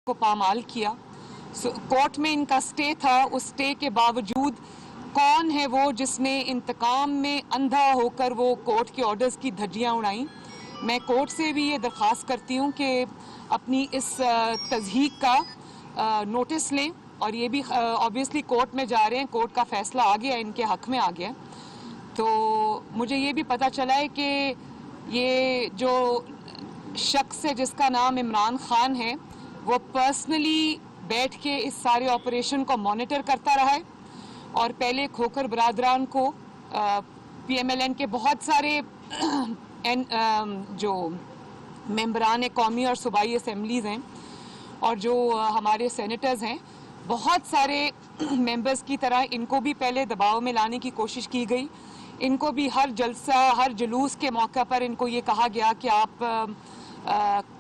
کو پامال کیا. کورٹ میں ان کا سٹے تھا, اس سٹے کے باوجود کون ہے وہ جس نے انتقام میں اندھا ہو کر وہ کورٹ کے آرڈرز کی دھجیاں اڑائیں. میں کورٹ سے بھی یہ درخواست کرتی ہوں کہ اپنی اس تضحیق کا نوٹس لیں, اور یہ بھی آبویسلی کورٹ میں جا رہے ہیں, کورٹ کا فیصلہ آ گیا, ان کے حق میں آ گیا. تو مجھے یہ بھی پتہ چلا ہے کہ یہ جو شخص ہے جس کا نام عمران خان ہے, وہ پرسنلی بیٹھ کے اس سارے آپریشن کو مانیٹر کرتا رہا ہے, اور پہلے کھوکھر برادران کو پی ایم ایل این کے بہت سارے جو ممبران قومی اور صوبائی اسمبلیز ہیں اور جو ہمارے سینیٹرز ہیں, بہت سارے ممبرز کی طرح ان کو بھی پہلے دباؤ میں لانے کی کوشش کی گئی. ان کو بھی ہر جلسہ, ہر جلوس کے موقع پر ان کو یہ کہا گیا کہ آپ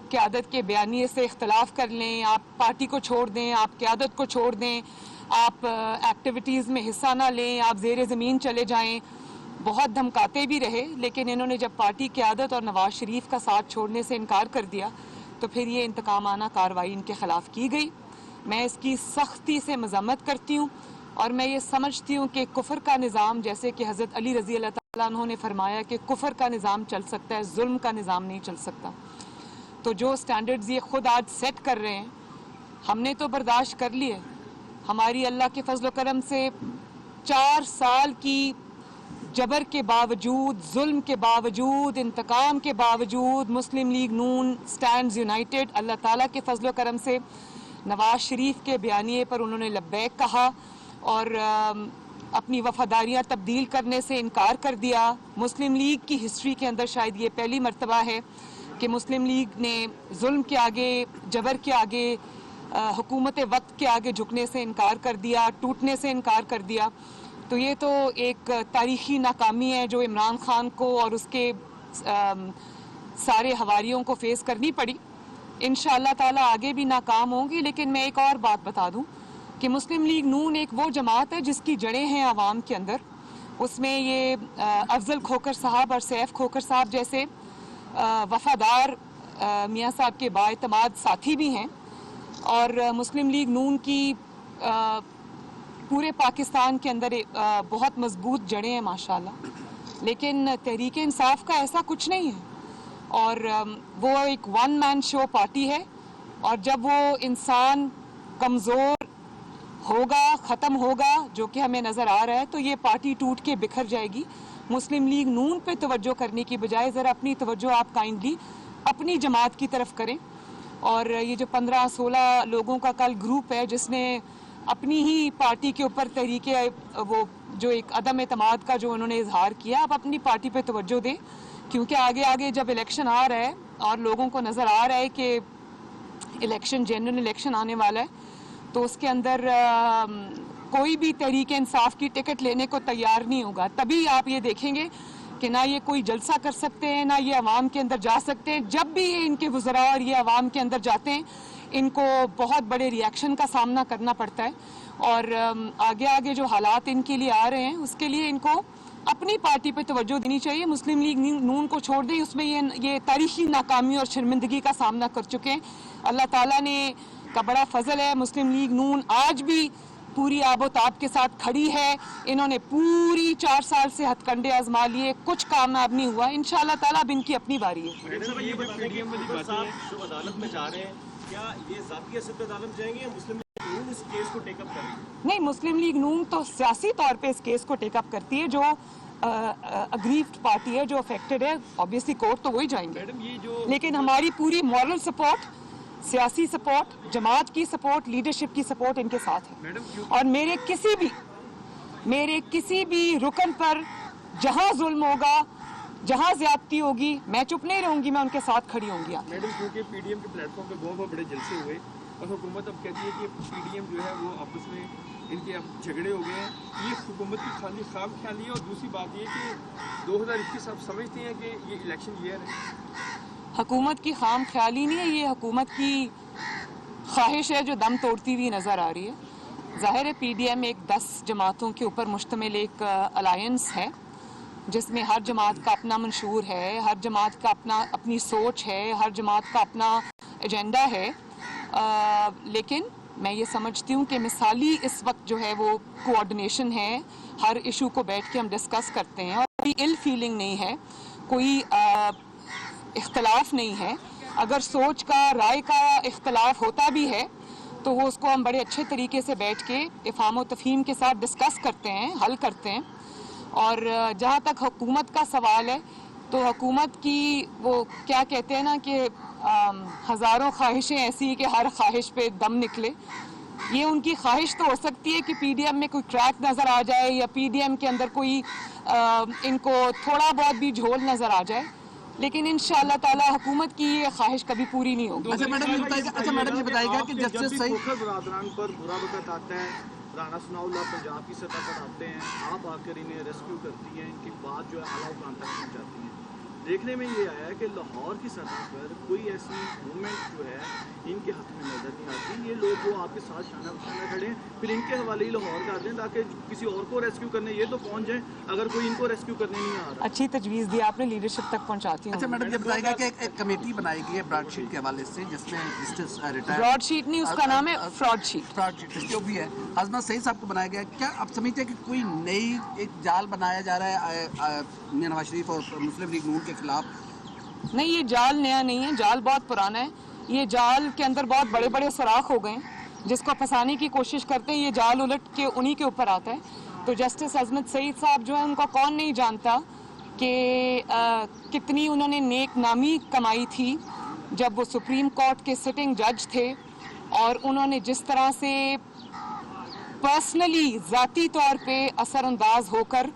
قیادت کے بیانیے سے اختلاف کر لیں, آپ پارٹی کو چھوڑ دیں, آپ قیادت کو چھوڑ دیں, آپ ایکٹیویٹیز میں حصہ نہ لیں, آپ زیر زمین چلے جائیں. بہت دھمکاتے بھی رہے, لیکن انہوں نے جب پارٹی قیادت اور نواز شریف کا ساتھ چھوڑنے سے انکار کر دیا تو پھر یہ انتقامانہ کارروائی ان کے خلاف کی گئی. میں اس کی سختی سے مذمت کرتی ہوں, اور میں یہ سمجھتی ہوں کہ کفر کا نظام, جیسے کہ حضرت علی رضی اللہ تعالیٰ عنہ نے فرمایا کہ کفر کا نظام چل سکتا ہے, ظلم کا نظام نہیں چل سکتا. تو جو سٹینڈرڈز یہ خود آج سیٹ کر رہے ہیں, ہم نے تو برداشت کر لیے. ہماری اللہ کے فضل و کرم سے 4 سال کی جبر کے باوجود, ظلم کے باوجود, انتقام کے باوجود مسلم لیگ نون سٹینڈز یونائٹڈ. اللہ تعالیٰ کے فضل و کرم سے نواز شریف کے بیانیے پر انہوں نے لبیک کہا اور اپنی وفاداریاں تبدیل کرنے سے انکار کر دیا. مسلم لیگ کی ہسٹری کے اندر شاید یہ پہلی مرتبہ ہے کہ مسلم لیگ نے ظلم کے آگے, جبر کے آگے, حکومت وقت کے آگے جھکنے سے انکار کر دیا, ٹوٹنے سے انکار کر دیا. تو یہ تو ایک تاریخی ناکامی ہے جو عمران خان کو اور اس کے سارے حواریوں کو فیس کرنی پڑی. انشاءاللہ تعالی آگے بھی ناکام ہوں گی. لیکن میں ایک اور بات بتا دوں کہ مسلم لیگ نون ایک وہ جماعت ہے جس کی جڑیں ہیں عوام کے اندر. اس میں یہ افضل کھوکھر صاحب اور سیف کھوکھر صاحب جیسے وفادار میاں صاحب کے بااعتماد ساتھی بھی ہیں, اور مسلم لیگ نون کی پورے پاکستان کے اندر بہت مضبوط جڑیں ہیں ماشاءاللہ. لیکن تحریک انصاف کا ایسا کچھ نہیں ہے, اور وہ ایک ون مین شو پارٹی ہے, اور جب وہ انسان کمزور ہوگا, ختم ہوگا, جو کہ ہمیں نظر آ رہا ہے, تو یہ پارٹی ٹوٹ کے بکھر جائے گی. مسلم لیگ نون پہ توجہ کرنے کی بجائے ذرا اپنی توجہ آپ کائنڈلی اپنی جماعت کی طرف کریں. اور یہ جو 15-16 لوگوں کا کل گروپ ہے جس نے اپنی ہی پارٹی کے اوپر تحریک, وہ جو ایک عدم اعتماد کا جو انہوں نے اظہار کیا, آپ اپنی پارٹی پہ توجہ دیں, کیونکہ آگے آگے جب الیکشن آ رہا ہے اور لوگوں کو نظر آ رہا ہے کہ الیکشن, جنرل الیکشن آنے والا ہے, تو اس کے اندر کوئی بھی تحریک انصاف کی ٹکٹ لینے کو تیار نہیں ہوگا. تبھی آپ یہ دیکھیں گے کہ نہ یہ کوئی جلسہ کر سکتے ہیں, نہ یہ عوام کے اندر جا سکتے ہیں. جب بھی ان کے وزراء اور یہ عوام کے اندر جاتے ہیں, ان کو بہت بڑے ریاکشن کا سامنا کرنا پڑتا ہے. اور آگے آگے جو حالات ان کے لیے آ رہے ہیں, اس کے لیے ان کو اپنی پارٹی پہ توجہ دینی چاہیے. مسلم لیگ نون کو چھوڑ دیں, اس میں یہ تاریخی ناکامی اور شرمندگی کا سامنا کر چکے ہیں. اللہ تعالیٰ نے کا بڑا فضل ہے, مسلم لیگ نون آج بھی پوری آب و تاب کے ساتھ کھڑی ہے. انہوں نے پوری 4 سال سے ہتھ کنڈے آزما لیے, کچھ کامیاب نہیں ہوا. انشاءاللہ تعالیٰ اب ان کی اپنی باری ہے. عدالت میں جا رہے ہیں, کیا یہ ذاتی حیثیت پہ عدالت جائیں گے یا مسلم لیگ نون اس کیس کو ٹیک اپ کریں گے؟ نہیں, مسلم لیگ نون تو سیاسی طور پہ اس کیس کو ٹیک اپ کرتی ہے. جو اگریوڈ پارٹی ہے, جو افیکٹڈ ہے, آبویسلی کورٹ تو وہی جائیں گے. لیکن ہماری پوری مورل سپورٹ, سیاسی سپورٹ, جماعت کی سپورٹ, لیڈرشپ کی سپورٹ ان کے ساتھ ہے. اور میرے کسی بھی رکن پر جہاں ظلم ہوگا, جہاں زیادتی ہوگی, میں چپ نہیں رہوں گی, میں ان کے ساتھ کھڑی ہوں گی. میڈم, کیونکہ پی ڈی ایم کے پلیٹ فارم پہ بہت بڑے جلسے ہوئے اور حکومت اب کہتی ہے کہ پی ڈی ایم جو ہے وہ آپس میں ان کے اب جھگڑے ہو گئے ہیں, یہ حکومت کی خالی خام خیالی ہے. اور دوسری بات یہ کہ 2021 آپ سمجھتے ہیں کہ یہ الیکشن ایئر ہے؟ حکومت کی خام خیالی نہیں ہے, یہ حکومت کی خواہش ہے جو دم توڑتی ہوئی نظر آ رہی ہے. ظاہر ہے پی ڈی ایم ایک 10 جماعتوں کے اوپر مشتمل ایک الائنس ہے, جس میں ہر جماعت کا اپنا منشور ہے, ہر جماعت کا اپنی سوچ ہے, ہر جماعت کا اپنا ایجنڈا ہے. लेकिन मैं ये समझती हूँ कि मिसाली इस वक्त जो है वो कोऑर्डिनेशन है, हर इशू को बैठ के हम डिस्कस करते हैं और कोई इल फीलिंग नहीं है, कोई इख्तलाफ नहीं है. अगर सोच का, राय का इख्तलाफ होता भी है तो वो उसको हम बड़े अच्छे तरीके से बैठ के इफ़हाम व तफ़हीम के साथ डिस्कस करते हैं, हल करते हैं. और जहाँ तक हुकूमत का सवाल है तो हुकूमत की वो क्या कहते हैं ना कि हज़ारों ख्वाहिशें ऐसी कि हर ख्वाहिश पे दम निकले. ये उनकी ख्वाहिश तो हो सकती है कि पीडीएम में कोई क्रैक नज़र आ जाए या पीडीएम के अंदर कोई इनको थोड़ा बहुत भी झोल नज़र आ जाए, लेकिन इंशाअल्लाह ताला हुकूमत की ये ख्वाहिश कभी पूरी नहीं होगी. अच्छा मैडम ये बताएगा कि जस्टिस सईद खोखर बरादरान पर बुरा वक़्त आता है, राना सनाउल्लाह पंजाब की सतह पर आते हैं, आप आकर इन्हें रेस्क्यू करती हैं, इनकी बात जो है आला हुकाम तक पहुँचाती हैं. देखने में ये आया है कि लाहौर की सतह पर कोई ऐसी मूवमेंट जो है इनके हाथ में नज़र नहीं आती. ये लोग जो आपके साथ शाना बशाना खड़े हैं, फिर इनके हवाले ही लाहौर कर दें ताकि किसी और को रेस्क्यू करने ये तो पहुँच जाएँ, अगर कोई इनको रेस्क्यू करने नहीं आ रहा. अच्छी तजवीज़ दी आपने, लीडरशिप तक पहुँचाती हूँ. अच्छा मैडम ये बताएगा कि एक कमेटी बनाई गई है ब्रॉडशीट के हवाले से जिसमें जस्टिस रिटायर ब्रॉडशीट नहीं, उसका नाम है फ्रॉड शीट. ब्रॉडशीट जो भी है आजमा सईद साहब को बनाया गया. क्या आप समझते हैं कि कोई नई एक जाल बनाया जा रहा है मियां नवाज शरीफ और मुस्लिम लीग नून के खिलाफ? नहीं, ये जाल नया नहीं है, जाल बहुत पुराना है. ये जाल के अंदर बहुत बड़े बड़े सुराख हो गए हैं, जिसको फंसाने की कोशिश करते हैं. ये जाल उलट के उन्हीं के ऊपर आता है. तो जस्टिस अजमत सईद साहब जो है उनको कौन नहीं जानता कि कितनी उन्होंने नेक नामी कमाई थी जब वो सुप्रीम कोर्ट के सिटिंग जज थे, और उन्होंने जिस तरह से पर्सनली ज़ाती तौर पे असरअंदाज होकर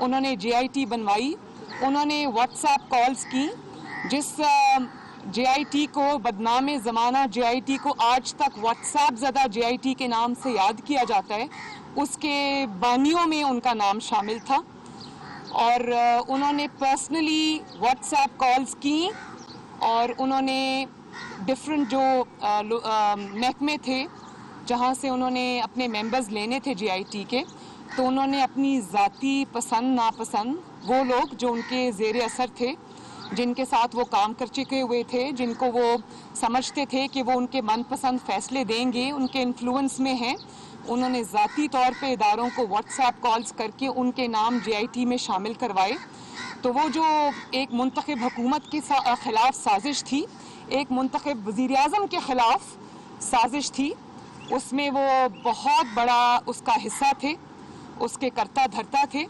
उन्होंने JIT बनवाई. उन्होंने व्हाट्सएप कॉल्स की, जिस JIT को बदनाम ज़माना JIT को आज तक व्हाट्सएप ज़दा JIT के नाम से याद किया जाता है, उसके बानियों में उनका नाम शामिल था. और उन्होंने पर्सनली व्हाट्सएप कॉल्स की और उन्होंने डिफरेंट जो महकमे थे जहाँ से उन्होंने अपने मेंबर्स लेने थे JIT के, तो उन्होंने अपनी ज़ाती पसंद नापसंद, वो लोग जो उनके ज़ेर असर थे, जिनके साथ वो काम कर चुके हुए थे, जिनको वो समझते थे कि वो उनके मनपसंद फ़ैसले देंगे, उनके इन्फ्लुएंस में हैं, उन्होंने ज़ाती तौर पे इदारों को व्हाट्सएप कॉल्स करके उनके नाम JIT में शामिल करवाए. तो वो जो एक मुंतखब हुकूमत के ख़िलाफ़ साजिश थी, एक मुंतखब वज़ीर आज़म के ख़िलाफ़ साजिश थी, उसमें वो बहुत बड़ा उसका हिस्सा थे, उसके करता धरता थे.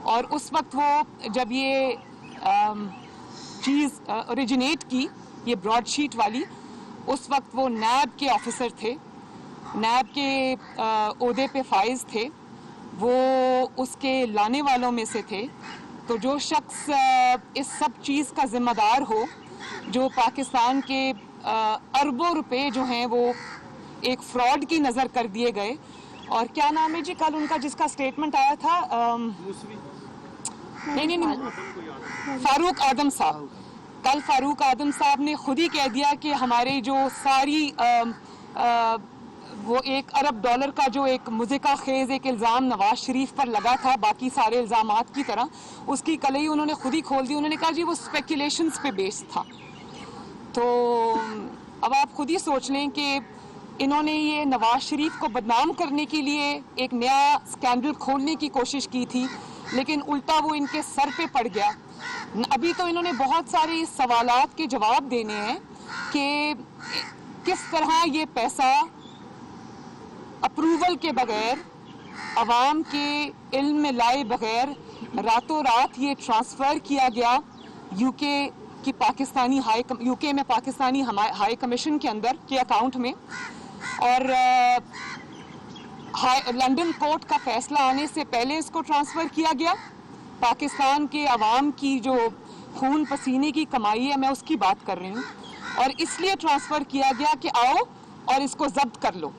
और उस वक्त वो जब ये चीज़ ओरिजिनेट की, ये ब्रॉडशीट वाली, उस वक्त वो नैब के ऑफिसर थे, नैब के ओहदे पे फाइज थे, वो उसके लाने वालों में से थे. तो जो शख्स इस सब चीज़ का ज़िम्मेदार हो, जो पाकिस्तान के अरबों रुपए जो हैं वो एक फ्रॉड की नज़र कर दिए गए. और क्या नाम है जी कल उनका जिसका स्टेटमेंट आया था, नहीं, फारूक आदम साहब. कल फारूक आदम साहब ने खुद ही कह दिया कि हमारे जो सारी वो $1 अरब का जो एक मुज़िका खेज़ एक इल्ज़ाम नवाज शरीफ पर लगा था, बाकी सारे इल्ज़ामात की तरह, उसकी कलई उन्होंने खुद ही खोल दी. उन्होंने कहा जी वो स्पेकुलेशंस पे बेस्ड था. तो अब आप खुद ही सोच लें कि इन्होंने ये नवाज शरीफ को बदनाम करने के लिए एक नया स्कैंडल खोलने की कोशिश की थी, लेकिन उल्टा वो इनके सर पे पड़ गया. अभी तो इन्होंने बहुत सारे सवालात के जवाब देने हैं कि किस तरह ये पैसा अप्रूवल के बगैर, अवाम के इल्म में लाए बगैर रातों रात ये ट्रांसफ़र किया गया यूके में पाकिस्तानी हाई कमीशन के अंदर के अकाउंट में. और लंदन कोर्ट का फैसला आने से पहले इसको ट्रांसफ़र किया गया. पाकिस्तान के अवाम की जो खून पसीने की कमाई है, मैं उसकी बात कर रही हूँ, और इसलिए ट्रांसफ़र किया गया कि आओ और इसको ज़ब्त कर लो,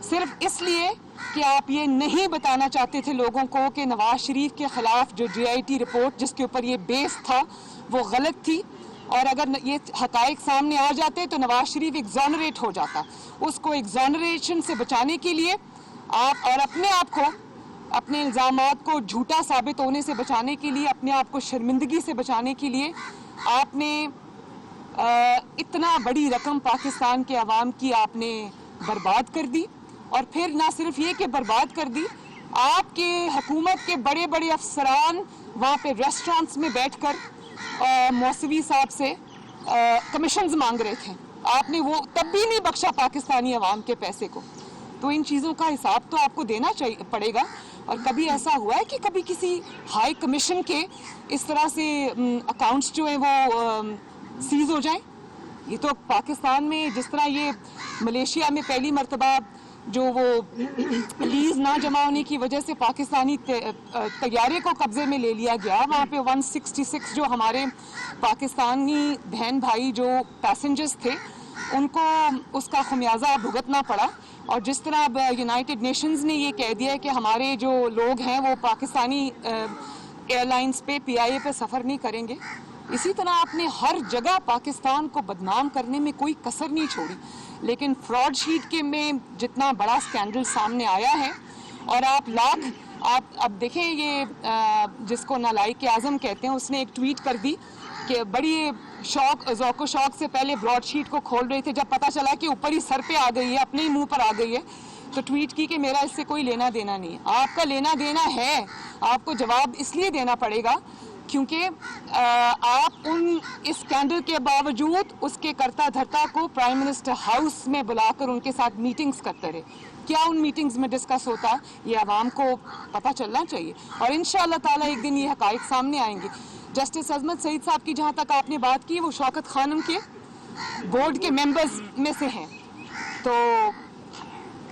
सिर्फ इसलिए कि आप ये नहीं बताना चाहते थे लोगों को कि नवाज शरीफ के ख़िलाफ़ जो JIT रिपोर्ट जिसके ऊपर ये बेस था वो गलत थी, और अगर ये हक़ाइक़ सामने आ जाते तो नवाज शरीफ एग्जॉनरेट हो जाता. उसको एग्जॉनरेशन से बचाने के लिए आप और अपने आप को, अपने इल्ज़ामात को झूठा साबित होने से बचाने के लिए, अपने आप को शर्मिंदगी से बचाने के लिए आपने इतना बड़ी रकम पाकिस्तान के अवाम की आपने बर्बाद कर दी, और फिर ना सिर्फ ये कि बर्बाद कर दी, आपके हुकूमत के बड़े बड़े अफसरान वहाँ पे रेस्टोरेंट्स में बैठकर मौसवी साहब से कमीशंस मांग रहे थे। आपने वो तब भी नहीं बख्शा पाकिस्तानी अवाम के पैसे को। तो इन चीज़ों का हिसाब तो आपको देना चाहिए पड़ेगा। और कभी ऐसा हुआ है कि कभी किसी हाई कमीशन के इस तरह से अकाउंट्स जो हैं वो सीज हो जाएं? ये तो पाकिस्तान में जिस तरह ये मलेशिया में पहली मर्तबा जो वो लीज ना जमा होने की वजह से पाकिस्तानी तैयारे को कब्जे में ले लिया गया, वहाँ पे 166 जो हमारे पाकिस्तानी बहन भाई जो पैसेंजर्स थे उनको उसका खमियाजा भुगतना पड़ा। और जिस तरह अब यूनाइटेड नेशंस ने ये कह दिया है कि हमारे जो लोग हैं वो पाकिस्तानी एयरलाइंस पे PIA पे सफ़र नहीं करेंगे, इसी तरह आपने हर जगह पाकिस्तान को बदनाम करने में कोई कसर नहीं छोड़ी। लेकिन फ्रॉड शीट के में जितना बड़ा स्कैंडल सामने आया है, और आप अब देखें ये जिसको नालायक आज़म कहते हैं, उसने एक ट्वीट कर दी कि बड़ी ज़ौक़ शौक़ से पहले ब्रॉड शीट को खोल रहे थे, जब पता चला कि ऊपर ही सर पे आ गई है, अपने ही मुंह पर आ गई है, तो ट्वीट की कि मेरा इससे कोई लेना देना नहीं है। आपका लेना देना है, आपको जवाब इसलिए देना पड़ेगा क्योंकि आप इस स्कैंडल के बावजूद उसके करता धरता को प्राइम मिनिस्टर हाउस में बुलाकर उनके साथ मीटिंग्स करते रहे। क्या उन मीटिंग्स में डिस्कस होता, ये आवाम को पता चलना चाहिए, और इंशाअल्लाह ताला एक दिन ये हकाइक सामने आएंगे। जस्टिस अजमत सईद साहब की जहाँ तक आपने बात की, वो शौकत खानम के बोर्ड के मेंबर्स में से हैं, तो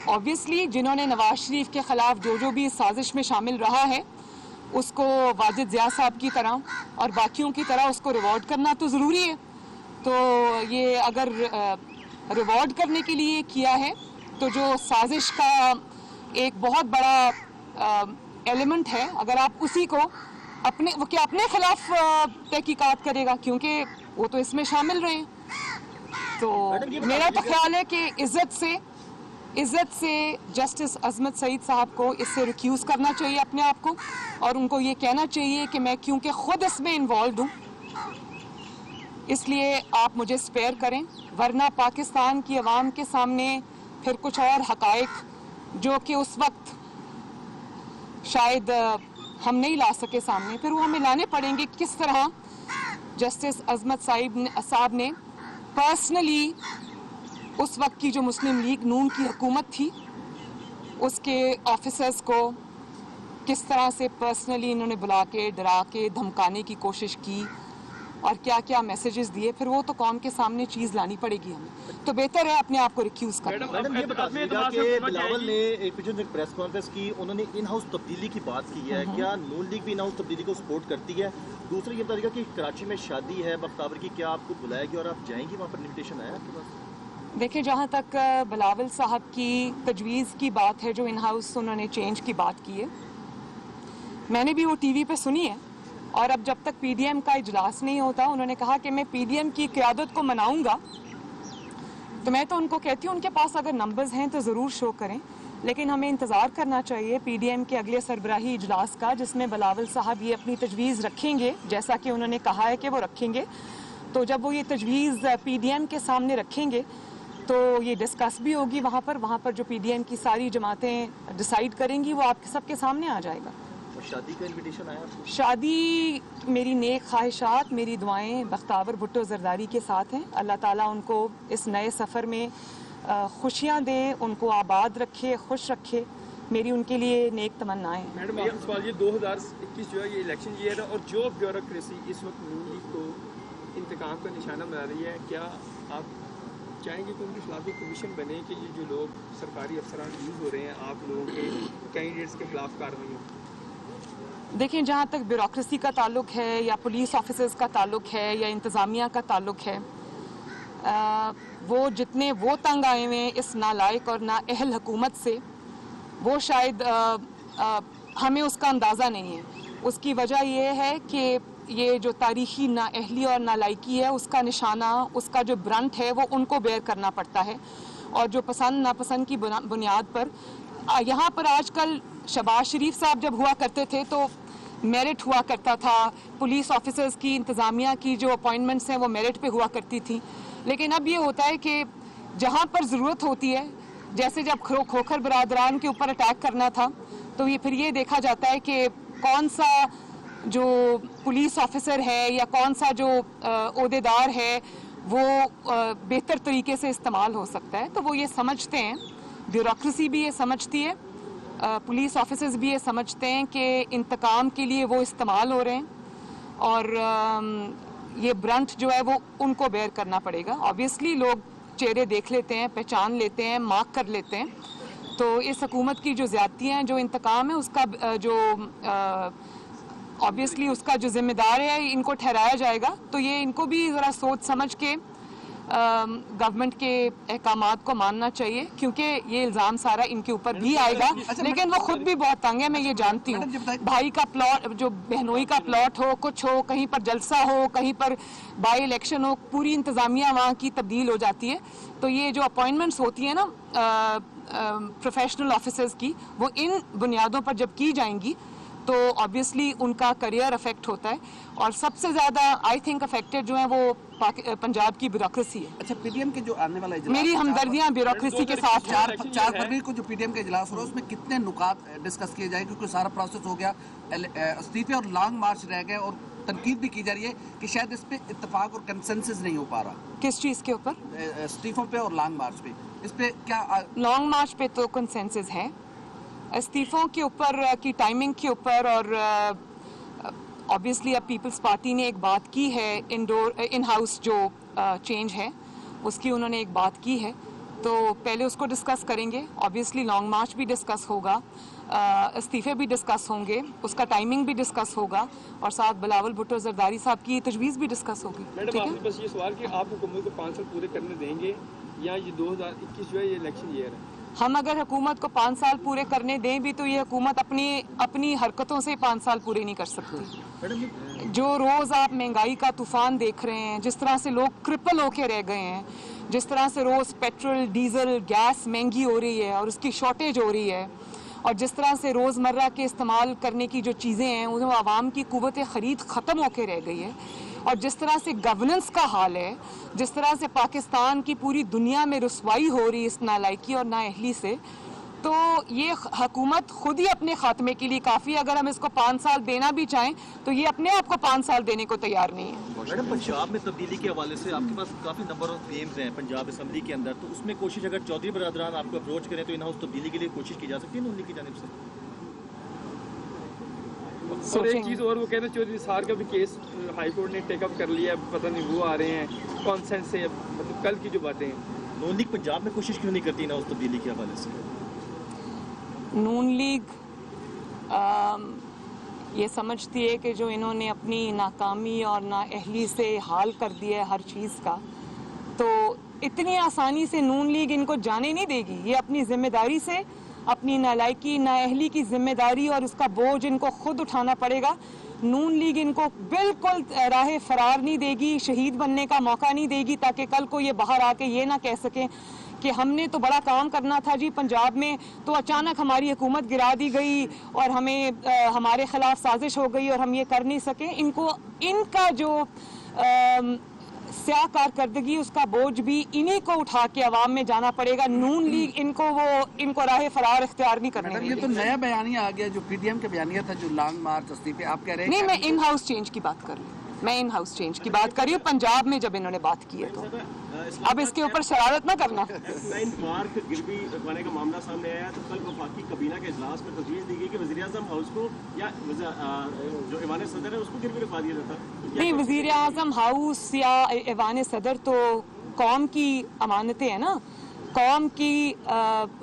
ऑब्वियसली जिन्होंने नवाज शरीफ के ख़िलाफ़ जो भी इस साजिश में शामिल रहा है, उसको वाजिद ज़िया साहब की तरह और बाकियों की तरह उसको रिवॉर्ड करना तो ज़रूरी है। तो ये अगर रिवॉर्ड करने के लिए किया है, तो जो साजिश का एक बहुत बड़ा एलिमेंट है, अगर आप उसी को अपने खिलाफ तहकीकात करेगा, क्योंकि वो तो इसमें शामिल रहे। तो मेरा तो ख्याल है कि इज्जत से जस्टिस अजमत सईद साहब को इससे रिक्यूज़ करना चाहिए अपने आप को, और उनको ये कहना चाहिए कि मैं क्योंकि ख़ुद इसमें इन्वॉल्व हूँ इसलिए आप मुझे स्पेयर करें, वरना पाकिस्तान की आवाम के सामने फिर कुछ और हकाइक जो कि उस वक्त शायद हम नहीं ला सके सामने, फिर वो हमें लाने पड़ेंगे। किस तरह जस्टिस अजमत साहब ने पर्सनली उस वक्त की जो मुस्लिम लीग नून की हुकूमत थी उसके ऑफिसर्स को किस तरह से पर्सनली इन्होंने बुला के डरा के धमकाने की कोशिश की, और क्या क्या मैसेजेस दिए, फिर वो तो कौम के सामने चीज़ लानी पड़ेगी हमें। तो बेहतर है अपने आप को रिक्यूज़ करना। मैडम ये बता दीजिएगा कि बिलावल ने एक प्रेस कॉन्फ्रेंस की, उन्होंने इन हाउस तब्दीली की बात की है, क्या नून लीग भी इन हाउस तब्दीली को सपोर्ट करती है? दूसरा ये बता दीजिएगा कि कराची में शादी है बख्तावर की, क्या आपको बुलाएगी और आप जाएंगी वहाँ पर? इन्विटेशन आया आपके पास? देखिए, जहाँ तक बिलावल साहब की तजवीज़ की बात है, जो इन हाउस उन्होंने चेंज की बात की है, मैंने भी वो TV पे सुनी है, और अब जब तक PDM का इजलास नहीं होता, उन्होंने कहा कि मैं PDM की क़यादत को मनाऊंगा। तो मैं तो उनको कहती हूँ उनके पास अगर नंबर्स हैं तो ज़रूर शो करें, लेकिन हमें इंतज़ार करना चाहिए PDM के अगले सरबराही इजलास का, जिसमें बिलावल साहब ये अपनी तजवीज़ रखेंगे, जैसा कि उन्होंने कहा है कि वो रखेंगे। तो जब वो ये तजवीज़ PDM के सामने रखेंगे तो ये डिस्कस भी होगी वहाँ पर जो PDM की सारी जमातें डिसाइड करेंगी, वो आपके सबके सामने आ जाएगा। और शादी का इन्विटेशन आया आपको? शादी, मेरी नेक ख्वाहिशात, मेरी दुआएं बख्तावर भुट्टो जरदारी के साथ हैं। अल्लाह ताला उनको इस नए सफ़र में खुशियाँ दे, उनको आबाद रखे, खुश रखे, मेरी उनके लिए नेक तमन्नाएं हैं। मैडम आपका सवाल, ये 2021 जो है ये इलेक्शन ईयर है, और जो ब्यूरोक्रेसी इस वक्त नून लीग को इंतकाम का निशाना बना रही है, क्या आप चाहेंगे कि उनके खिलाफ एक कमीशन बने कि ये जो लोग सरकारी अफसरान यूज़ हो रहे हैं आप लोगों के कैंडिडेट्स के खिलाफ कार्रवाई हो? देखें, जहाँ तक ब्यूरोक्रेसी का ताल्लुक है, या पुलिस ऑफिसर्स का ताल्लुक है, या इंतज़ामिया का ताल्लुक है, वो जितने वो तंग आए हुए हैं इस नालायक और नाअहल हुकूमत से, वो शायद हमें उसका अंदाज़ा नहीं है। उसकी वजह ये है कि ये जो तारीख़ी नाअहली और नालायकी है, उसका निशाना, उसका जो ब्रंट है, वो उनको बेयर करना पड़ता है। और जो पसंद नापसंद की बुनियाद पर यहाँ पर आजकल शहबाज शरीफ साहब जब हुआ करते थे तो मेरिट हुआ करता था, पुलिस ऑफिसर्स की, इंतज़ामिया की जो अपॉइंटमेंट्स हैं वो मेरिट पे हुआ करती थी। लेकिन अब ये होता है कि जहाँ पर ज़रूरत होती है, जैसे जब खोखर बरादरान के ऊपर अटैक करना था, तो ये फिर ये देखा जाता है कि कौन सा जो पुलिस ऑफिसर है या कौन सा जो ओहदेदार है वो बेहतर तरीके से इस्तेमाल हो सकता है। तो वो ये समझते हैं, ब्यूरोक्रेसी भी ये समझती है, पुलिस ऑफिसर्स भी ये समझते हैं कि इंतकाम के लिए वो इस्तेमाल हो रहे हैं और ये ब्रंट जो है वो उनको बेयर करना पड़ेगा। ऑब्वियसली लोग चेहरे देख लेते हैं, पहचान लेते हैं, मार्क कर लेते हैं। तो इस हुकूमत की जो ज़्यादतियाँ हैं, जो इंतकाम है, उसका जो ऑब्वियसली उसका जो जिम्मेदार है इनको ठहराया जाएगा। तो ये इनको भी ज़रा सोच समझ के गवर्नमेंट के अहकामात को मानना चाहिए, क्योंकि ये इल्ज़ाम सारा इनके ऊपर भी आएगा। लेकिन वो खुद भी बहुत तंग है, मैं ये जानती हूँ। भाई का प्लॉट, जो बहनोई का प्लॉट हो, कुछ हो, कहीं पर जलसा हो, कहीं पर बाई इलेक्शन हो, पूरी इंतज़ामिया वहाँ की तब्दील हो जाती है। तो ये जो अपॉइंटमेंट्स होती है ना प्रोफेशनल ऑफिसर्स की, वो इन बुनियादों पर जब की जाएंगी तो ऑब्वियसली उनका करियर अफेक्ट होता है। और सबसे ज़्यादा आई थिंक अफेक्टेड जो है वो पंजाब की ब्यूरोक्रेसी है। अच्छा, पीडीएम के जो आने वाला इजलास, मेरी हमदर्दियाँ ब्यूरोक्रेसी के साथ हैं। 4 फरवरी को जो पीडीएम का इजलास हो रहा है उसमें कितने नुकात डिस्कस किए जाएंगे? क्योंकि सारा प्रोसेस हो गया, इस्तीफे और लॉन्ग मार्च रह गए और तनकीद भी की जा रही है कि शायद इस पे इत्तेफाक और कंसेंसस नहीं हो पा रहा। किस चीज़ के ऊपर? इस्तीफों पे और लॉन्ग मार्च पे। इस पे क्या लॉन्ग मार्च पे तो कंसेंसस है, इस्तीफों के ऊपर की टाइमिंग के ऊपर और ऑब्वियसली अब पीपल्स पार्टी ने एक बात की है, इन हाउस जो चेंज है उसकी उन्होंने एक बात की है, तो पहले उसको डिस्कस करेंगे। ऑब्वियसली लॉन्ग मार्च भी डिस्कस होगा, इस्तीफे भी डिस्कस होंगे, उसका टाइमिंग भी डिस्कस होगा और साथ बिलावल भुट्टो जरदारी साहब की तजवीज़ भी डिस्कस होगी। मैडम आपके पास ये सवाल कि आप हुकूमत को 5 साल पूरे करने देंगे या ये 2021 जो है ये इलेक्शन ईयर है? हम अगर हुकूमत को 5 साल पूरे करने दें भी तो ये हुकूमत अपनी हरकतों से 5 साल पूरे नहीं कर सकती। जो रोज़ आप महंगाई का तूफान देख रहे हैं, जिस तरह से लोग क्रिपल होके रह गए हैं, जिस तरह से रोज़ पेट्रोल, डीजल, गैस महंगी हो रही है और उसकी शॉर्टेज हो रही है, और जिस तरह से रोज़मर्रा के इस्तेमाल करने की जो चीज़ें हैं उन्हें आवाम की कुव्वत ख़रीद ख़त्म होके रह गई है, और जिस तरह से गवर्नेंस का हाल है, जिस तरह से पाकिस्तान की पूरी दुनिया में रुसवाई हो रही है इस नालायकी और नाअहली से, तो ये हुकूमत खुद ही अपने खात्मे के लिए काफ़ी, अगर हम इसको 5 साल देना भी चाहें तो ये अपने आप को 5 साल देने को तैयार नहीं है। मैडम, पंजाब में तब्दीली के हवाले से आपके पास काफ़ी नंबर ऑफ क्लेम्स हैं पंजाब असम्बली के अंदर, तो उसमें कोशिश अगर चौधरी बरादरान आपको अप्रोच करें तो इन हाउस तब्दीली के लिए कोशिश की जा सकती है उनकी जानिब से? और एक चीज़ और, वो कहते हैं चौधरी साहब का भी केस हाई कोर्ट ने टेकअप कर लिया, पता नहीं वो आ रहे हैं कॉन्सेंस से, मतलब कल की जो बातें हैं। नून लीग पंजाब में कोशिश क्यों नहीं करती ना उस तब्दीली के हवाले से? नून लीग ये समझती है कि जो इन्होंने अपनी नाकामी और नाअहली से हाल कर दिया है हर चीज़ का, तो इतनी आसानी से नून लीग इनको जाने नहीं देगी। ये अपनी जिम्मेदारी से, अपनी नालायकी, नाअहली की जिम्मेदारी और उसका बोझ इनको खुद उठाना पड़ेगा। नून लीग इनको बिल्कुल राह फरार नहीं देगी, शहीद बनने का मौका नहीं देगी, ताकि कल को ये बाहर आके ये ना कह सकें कि हमने तो बड़ा काम करना था जी पंजाब में, तो अचानक हमारी हुकूमत गिरा दी गई और हमारे खिलाफ साजिश हो गई और हम ये कर नहीं सके। इनका जो स्याह कारकर्दगी, उसका बोझ भी इन्हीं को उठा के अवाम में जाना पड़ेगा। नून लीग इनको राह फरार इख्तियार नहीं करने ये तो नया बयानिया आ गया जो पीडीएम का बयानिया था, जो लॉन्ग मार्च इस्तीफे, आप कह रहे हैं? नहीं, मैं इन हाउस चेंज की बात कर रही हूँ, मैं इन हाउस चेंज की बात कर रही हूँ। पंजाब में जब इन्होंने बात की है तो अब इसके ऊपर शरारत ना करना। F9 पार्क गिरवी रखवाने का मामला सामने आया तो कल वफाकी काबीना के इजलास में तजवीज़ दी गई कि वज़ीर-ए-आज़म हाउस को या जो ऐवान सदर है उसको गिरवी रखवा दिया जाता। नहीं, वज़ीर-ए-आज़म हाउस या ऐवान सदर तो कौम की अमानतें हैं ना, कौम की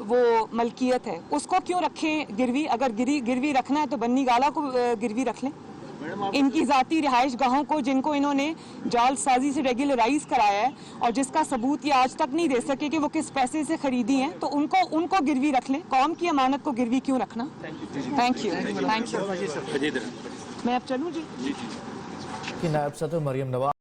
वो मलकियत है, उसको क्यों रखें गिरवी? अगर गिरवी रखना है तो बन्नी गाला को गिरवी रख लें। इनकी ज़ाती रिहाइश गाहों को, जिनको इन्होंने जालसाजी से रेगुलराइज कराया है और जिसका सबूत ये आज तक नहीं दे सके कि वो किस पैसे से खरीदी हैं, तो उनको गिरवी रख लें। कौम की अमानत को गिरवी क्यों रखना? Thank you. मैं अब चलूँ जी? कि नायब सदर मरियम नवाज